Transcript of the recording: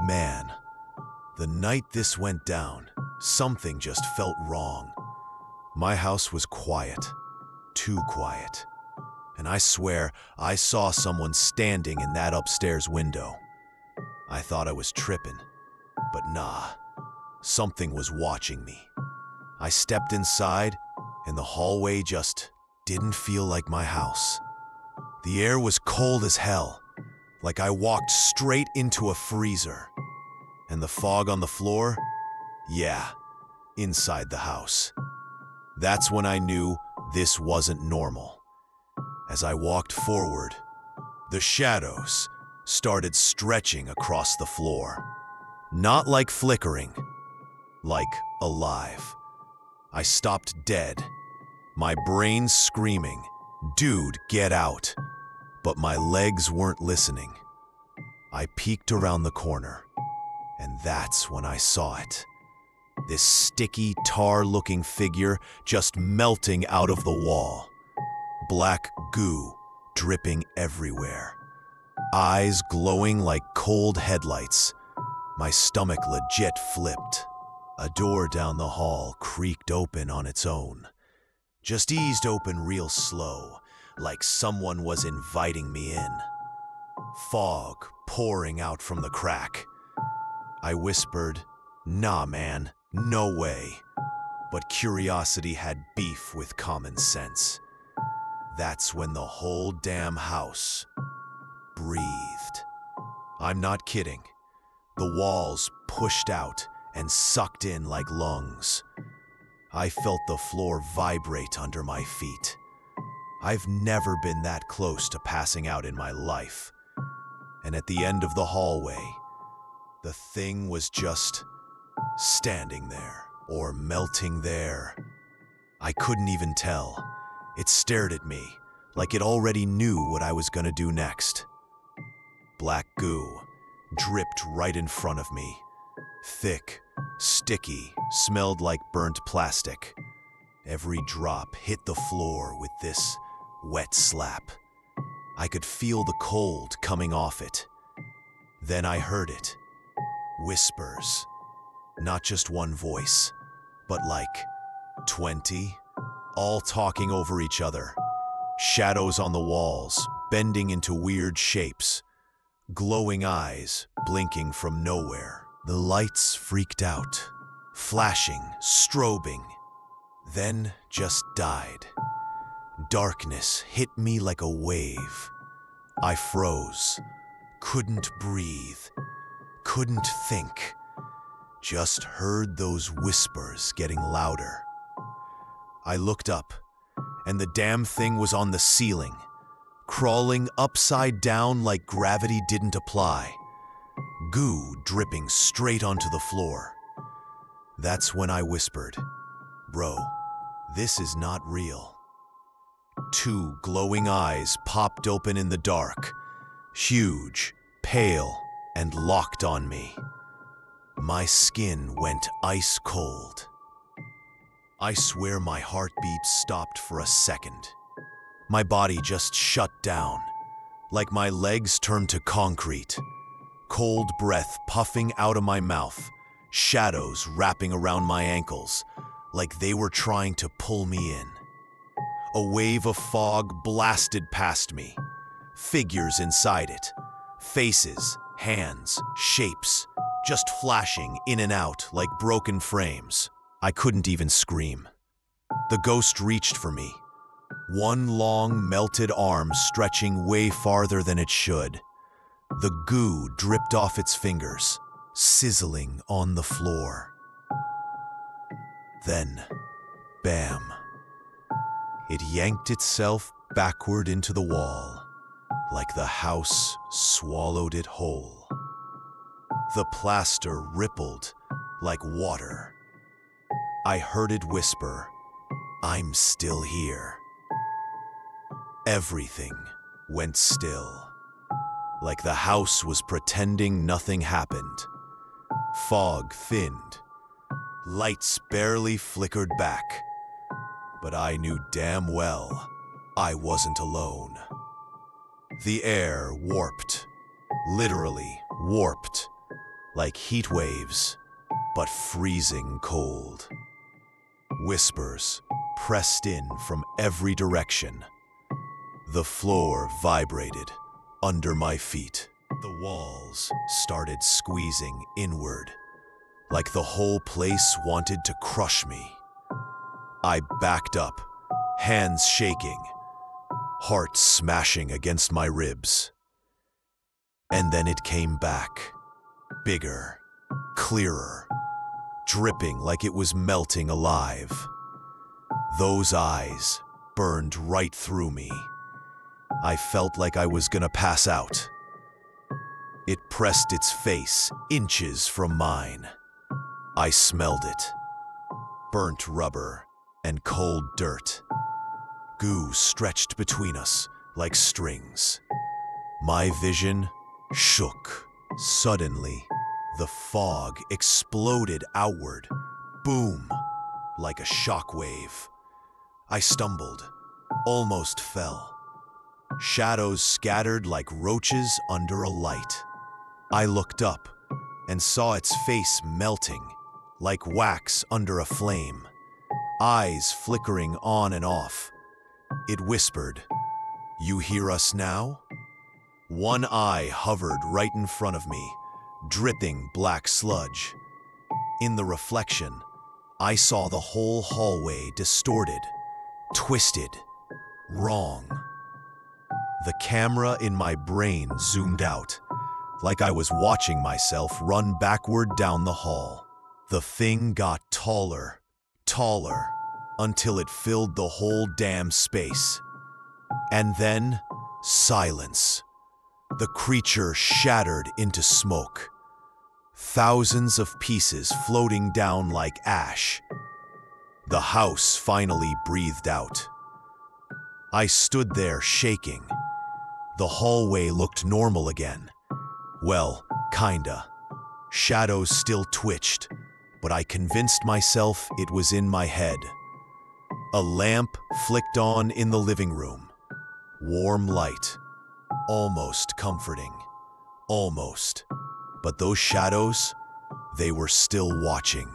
Man, the night this went down, something just felt wrong. My house was quiet, too quiet. And I swear I saw someone standing in that upstairs window. I thought I was tripping, but nah, something was watching me. I stepped inside, and the hallway just didn't feel like my house. The air was cold as hell, like I walked straight into a freezer. And the fog on the floor? Yeah, inside the house. That's when I knew this wasn't normal. As I walked forward, the shadows started stretching across the floor. Not like flickering, like alive. I stopped dead, my brain screaming, "Dude, get out!" But my legs weren't listening. I peeked around the corner, and that's when I saw it. This sticky, tar-looking figure just melting out of the wall. Black goo dripping everywhere. Eyes glowing like cold headlights. My stomach legit flipped. A door down the hall creaked open on its own. Just eased open real slow, like someone was inviting me in. Fog pouring out from the crack. I whispered, "Nah, man, no way." But curiosity had beef with common sense. That's when the whole damn house breathed. I'm not kidding. The walls pushed out and sucked in like lungs. I felt the floor vibrate under my feet. I've never been that close to passing out in my life. And at the end of the hallway, the thing was just standing there or melting there. I couldn't even tell. It stared at me like it already knew what I was gonna do next. Black goo dripped right in front of me. Thick, sticky, smelled like burnt plastic. Every drop hit the floor with this wet slap. I could feel the cold coming off it. Then I heard it. Whispers. Not just one voice, but like 20, all talking over each other. Shadows on the walls, bending into weird shapes. Glowing eyes, blinking from nowhere. The lights freaked out, flashing, strobing, then just died. Darkness hit me like a wave. I froze, couldn't breathe, couldn't think. Just heard those whispers getting louder. I looked up, and the damn thing was on the ceiling, crawling upside down like gravity didn't apply. Goo dripping straight onto the floor. That's when I whispered, "Bro, this is not real." Two glowing eyes popped open in the dark, huge, pale, and locked on me. My skin went ice cold. I swear my heartbeat stopped for a second. My body just shut down, like my legs turned to concrete. Cold breath puffing out of my mouth, shadows wrapping around my ankles, like they were trying to pull me in. A wave of fog blasted past me, figures inside it, faces, hands, shapes, just flashing in and out like broken frames. I couldn't even scream. The ghost reached for me, one long melted arm stretching way farther than it should. The goo dripped off its fingers, sizzling on the floor. Then, bam. It yanked itself backward into the wall, like the house swallowed it whole. The plaster rippled like water. I heard it whisper, "I'm still here." Everything went still, like the house was pretending nothing happened. Fog thinned, lights barely flickered back, but I knew damn well I wasn't alone. The air warped, literally warped, like heat waves, but freezing cold. Whispers pressed in from every direction. The floor vibrated under my feet. The walls started squeezing inward, like the whole place wanted to crush me. I backed up, hands shaking, heart smashing against my ribs. And then it came back, bigger, clearer, dripping like it was melting alive. Those eyes burned right through me. I felt like I was gonna pass out. It pressed its face inches from mine. I smelled it. Burnt rubber and cold dirt. Goo stretched between us like strings. My vision shook. Suddenly, the fog exploded outward. Boom, like a shockwave. I stumbled, almost fell. Shadows scattered like roaches under a light. I looked up and saw its face melting, like wax under a flame, eyes flickering on and off. It whispered, "You hear us now?" One eye hovered right in front of me, dripping black sludge. In the reflection, I saw the whole hallway distorted, twisted, wrong. The camera in my brain zoomed out, like I was watching myself run backward down the hall. The thing got taller, taller, until it filled the whole damn space. And then, silence. The creature shattered into smoke. Thousands of pieces floating down like ash. The house finally breathed out. I stood there shaking. The hallway looked normal again. Well, kinda. Shadows still twitched, but I convinced myself it was in my head. A lamp flicked on in the living room. Warm light. Almost comforting. Almost. But those shadows, they were still watching.